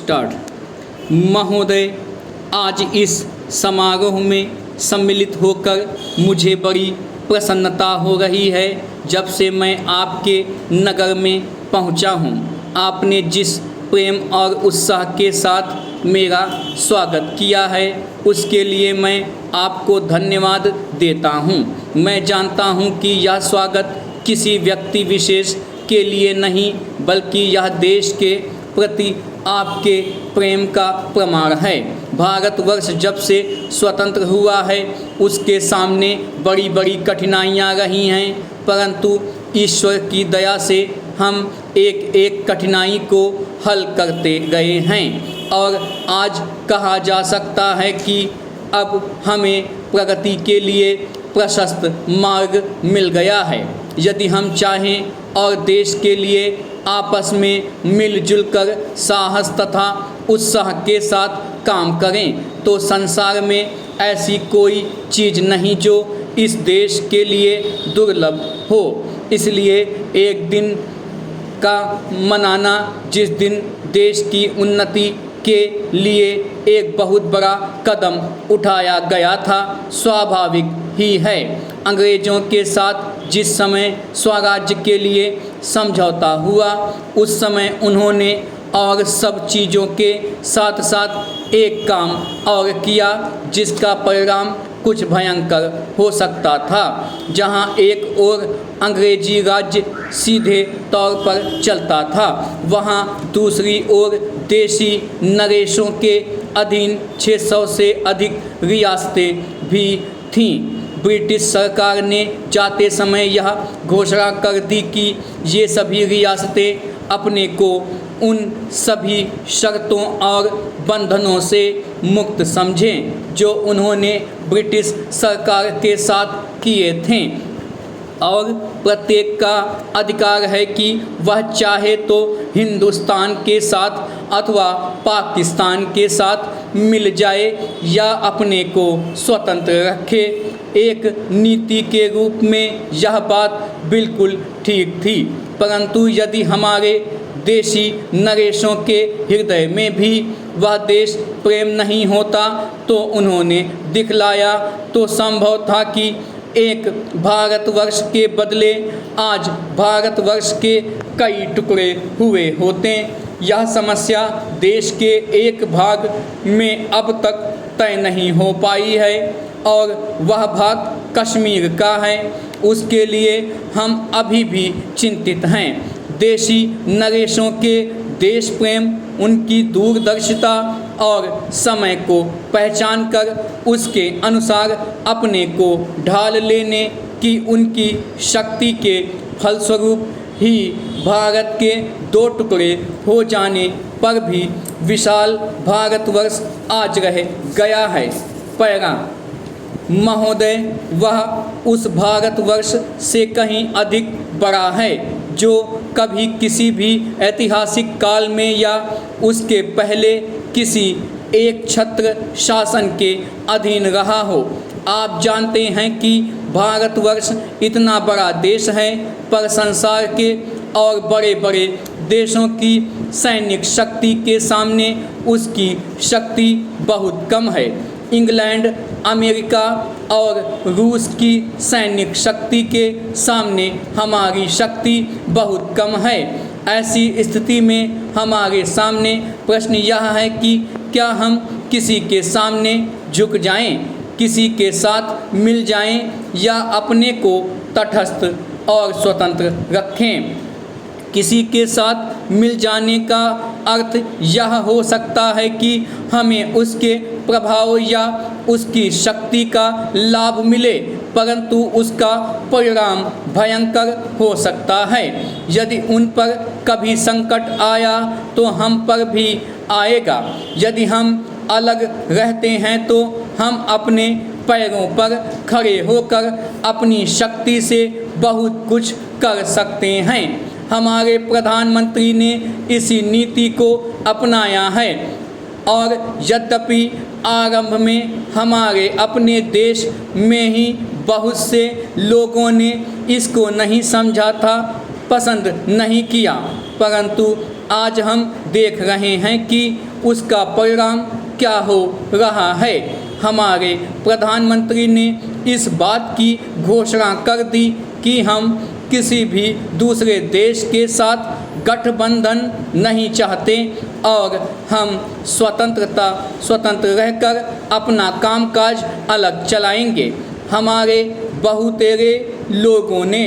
Start. महोदय, आज इस समारोह में सम्मिलित होकर मुझे बड़ी प्रसन्नता हो रही है। जब से मैं आपके नगर में पहुंचा हूं, आपने जिस प्रेम और उत्साह के साथ मेरा स्वागत किया है, उसके लिए मैं आपको धन्यवाद देता हूं। मैं जानता हूं कि यह स्वागत किसी व्यक्ति विशेष के लिए नहीं, बल्कि यह देश के प्रति आपके प्रेम का प्रमाण है। भारतवर्ष जब से स्वतंत्र हुआ है, उसके सामने बड़ी बड़ी कठिनाइयाँ रही हैं, परंतु ईश्वर की दया से हम एक एक कठिनाई को हल करते गए हैं और आज कहा जा सकता है कि अब हमें प्रगति के लिए प्रशस्त मार्ग मिल गया है। यदि हम चाहें और देश के लिए आपस में मिलजुल कर साहस तथा उत्साह के साथ काम करें तो संसार में ऐसी कोई चीज़ नहीं जो इस देश के लिए दुर्लभ हो। इसलिए एक दिन का मनाना, जिस दिन देश की उन्नति के लिए एक बहुत बड़ा कदम उठाया गया था, स्वाभाविक ही है। अंग्रेज़ों के साथ जिस समय स्वराज्य के लिए समझौता हुआ, उस समय उन्होंने और सब चीज़ों के साथ साथ एक काम और किया जिसका परिणाम कुछ भयंकर हो सकता था। जहां एक ओर अंग्रेजी राज्य सीधे तौर पर चलता था, वहां दूसरी ओर देशी नरेशों के अधीन 600 से अधिक रियासतें भी थीं। ब्रिटिश सरकार ने जाते समय यह घोषणा कर दी कि ये सभी रियासतें अपने को उन सभी शर्तों और बंधनों से मुक्त समझें जो उन्होंने ब्रिटिश सरकार के साथ किए थे, और प्रत्येक का अधिकार है कि वह चाहे तो हिंदुस्तान के साथ अथवा पाकिस्तान के साथ मिल जाए या अपने को स्वतंत्र रखे। एक नीति के रूप में यह बात बिल्कुल ठीक थी, परंतु यदि हमारे देशी नरेशों के हृदय में भी वह देश प्रेम नहीं होता तो उन्होंने दिखलाया तो संभव था कि एक भारतवर्ष के बदले आज भारतवर्ष के कई टुकड़े हुए होते। यह समस्या देश के एक भाग में अब तक तय नहीं हो पाई है और वह भाग कश्मीर का है। उसके लिए हम अभी भी चिंतित हैं। देशी नरेशों के देश प्रेम, उनकी दूरदर्शिता और समय को पहचान कर उसके अनुसार अपने को ढाल लेने की उनकी शक्ति के फलस्वरूप ही भारत के 2 टुकड़े हो जाने पर भी विशाल भारतवर्ष आज रह गया है। पैरा महोदय, वह उस भारतवर्ष से कहीं अधिक बड़ा है जो कभी किसी भी ऐतिहासिक काल में या उसके पहले किसी एक छत्र शासन के अधीन रहा हो। आप जानते हैं कि भारतवर्ष इतना बड़ा देश है, पर संसार के और बड़े बड़े देशों की सैनिक शक्ति के सामने उसकी शक्ति बहुत कम है। इंग्लैंड, अमेरिका और रूस की सैनिक शक्ति के सामने हमारी शक्ति बहुत कम है। ऐसी स्थिति में हमारे सामने प्रश्न यह है कि क्या हम किसी के सामने झुक जाएं, किसी के साथ मिल जाएं या अपने को तटस्थ और स्वतंत्र रखें। किसी के साथ मिल जाने का अर्थ यह हो सकता है कि हमें उसके प्रभाव या उसकी शक्ति का लाभ मिले, परंतु उसका परिणाम भयंकर हो सकता है। यदि उन पर कभी संकट आया तो हम पर भी आएगा। यदि हम अलग रहते हैं तो हम अपने पैरों पर खड़े होकर अपनी शक्ति से बहुत कुछ कर सकते हैं। हमारे प्रधानमंत्री ने इसी नीति को अपनाया है और यद्यपि आरंभ में हमारे अपने देश में ही बहुत से लोगों ने इसको नहीं समझा था, पसंद नहीं किया, परंतु आज हम देख रहे हैं कि उसका परिणाम क्या हो रहा है। हमारे प्रधानमंत्री ने इस बात की घोषणा कर दी कि हम किसी भी दूसरे देश के साथ गठबंधन नहीं चाहते और हम स्वतंत्र रहकर अपना कामकाज अलग चलाएंगे। हमारे बहुतेरे लोगों ने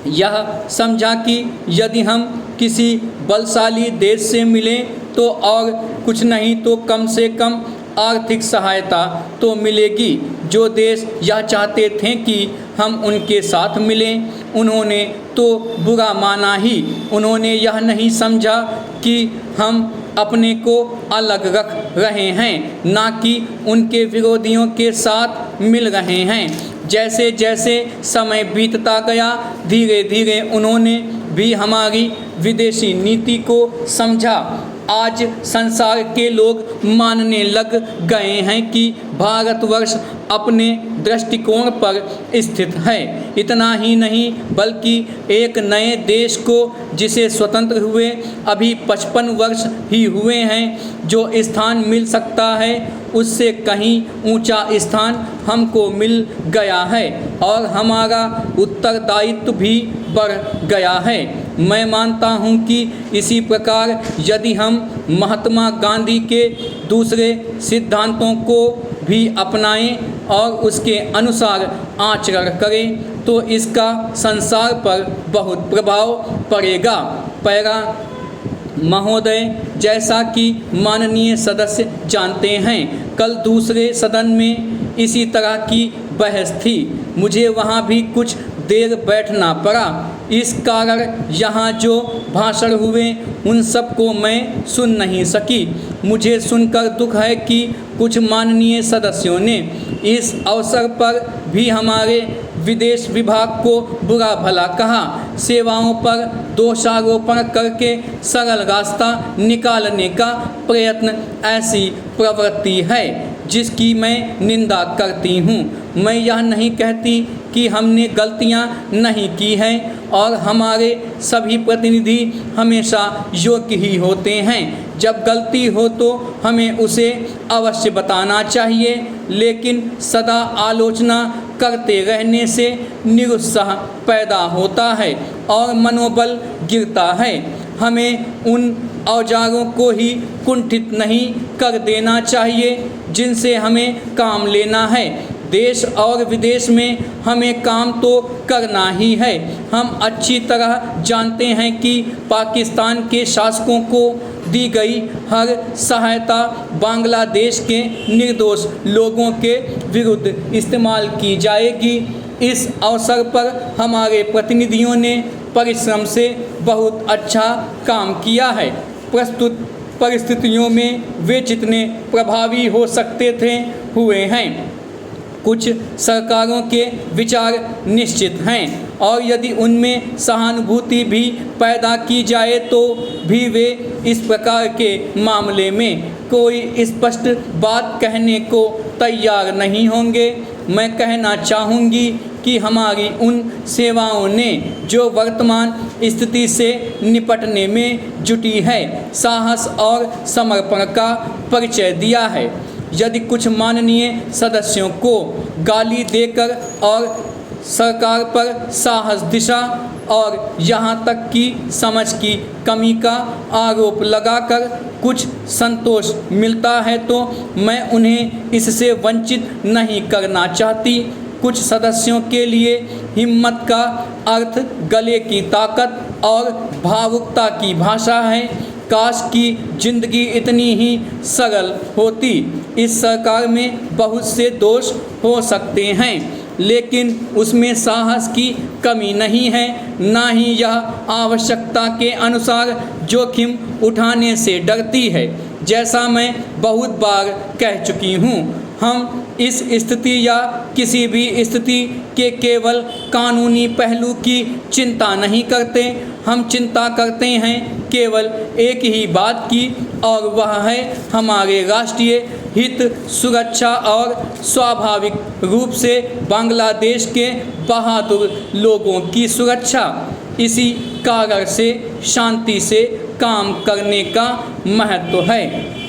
यह समझा कि यदि हम किसी बलशाली देश से मिलें तो और कुछ नहीं तो कम से कम आर्थिक सहायता तो मिलेगी। जो देश यह चाहते थे कि हम उनके साथ मिलें, उन्होंने तो बुरा माना ही। उन्होंने यह नहीं समझा कि हम अपने को अलग रख रहे हैं, ना कि उनके विरोधियों के साथ मिल रहे हैं। जैसे जैसे समय बीतता गया, धीरे धीरे उन्होंने भी हमारी विदेशी नीति को समझा। आज संसार के लोग मानने लग गए हैं कि भारतवर्ष अपने दृष्टिकोण पर स्थित है। इतना ही नहीं बल्कि एक नए देश को, जिसे स्वतंत्र हुए अभी 55 वर्ष ही हुए हैं, जो स्थान मिल सकता है उससे कहीं ऊंचा स्थान हमको मिल गया है और हमारा उत्तरदायित्व भी बढ़ गया है। मैं मानता हूँ कि इसी प्रकार यदि हम महात्मा गांधी के दूसरे सिद्धांतों को भी अपनाएं और उसके अनुसार आचरण करें तो इसका संसार पर बहुत प्रभाव पड़ेगा। पैरा महोदय, जैसा कि माननीय सदस्य जानते हैं, कल दूसरे सदन में इसी तरह की बहस थी। मुझे वहाँ भी कुछ देर बैठना पड़ा। इस कारण यहाँ जो भाषण हुए उन सब को मैं सुन नहीं सकी। मुझे सुनकर दुख है कि कुछ माननीय सदस्यों ने इस अवसर पर भी हमारे विदेश विभाग को बुरा भला कहा। सेवाओं पर दोषारोपण करके सरल रास्ता निकालने का प्रयत्न ऐसी प्रवृत्ति है जिसकी मैं निंदा करती हूँ। मैं यह नहीं कहती कि हमने गलतियाँ नहीं की हैं और हमारे सभी प्रतिनिधि हमेशा योग्य ही होते हैं। जब गलती हो तो हमें उसे अवश्य बताना चाहिए, लेकिन सदा आलोचना करते रहने से निरुत्साह पैदा होता है और मनोबल गिरता है। हमें उन औजारों को ही कुंठित नहीं कर देना चाहिए जिनसे हमें काम लेना है। देश और विदेश में हमें काम तो करना ही है। हम अच्छी तरह जानते हैं कि पाकिस्तान के शासकों को दी गई हर सहायता बांग्लादेश के निर्दोष लोगों के विरुद्ध इस्तेमाल की जाएगी। इस अवसर पर हमारे प्रतिनिधियों ने परिश्रम से बहुत अच्छा काम किया है। प्रस्तुत परिस्थितियों में वे जितने प्रभावी हो सकते थे हुए हैं। कुछ सरकारों के विचार निश्चित हैं और यदि उनमें सहानुभूति भी पैदा की जाए तो भी वे इस प्रकार के मामले में कोई स्पष्ट बात कहने को तैयार नहीं होंगे। मैं कहना चाहूँगी कि हमारी उन सेवाओं ने जो वर्तमान स्थिति से निपटने में जुटी है, साहस और समर्पण का परिचय दिया है। यदि कुछ माननीय सदस्यों को गाली देकर और सरकार पर साहस, दिशा और यहाँ तक कि समझ की कमी का आरोप लगाकर कुछ संतोष मिलता है तो मैं उन्हें इससे वंचित नहीं करना चाहती। कुछ सदस्यों के लिए हिम्मत का अर्थ गले की ताकत और भावुकता की भाषा है। काश की जिंदगी इतनी ही सरल होती। इस सरकार में बहुत से दोष हो सकते हैं, लेकिन उसमें साहस की कमी नहीं है, ना ही यह आवश्यकता के अनुसार जोखिम उठाने से डरती है। जैसा मैं बहुत बार कह चुकी हूँ, हम इस स्थिति या किसी भी स्थिति के केवल कानूनी पहलू की चिंता नहीं करते। हम चिंता करते हैं केवल एक ही बात की, और वह है हमारे राष्ट्रीय हित, सुरक्षा और स्वाभाविक रूप से बांग्लादेश के बहादुर लोगों की सुरक्षा। इसी कारण से शांति से काम करने का महत्व है।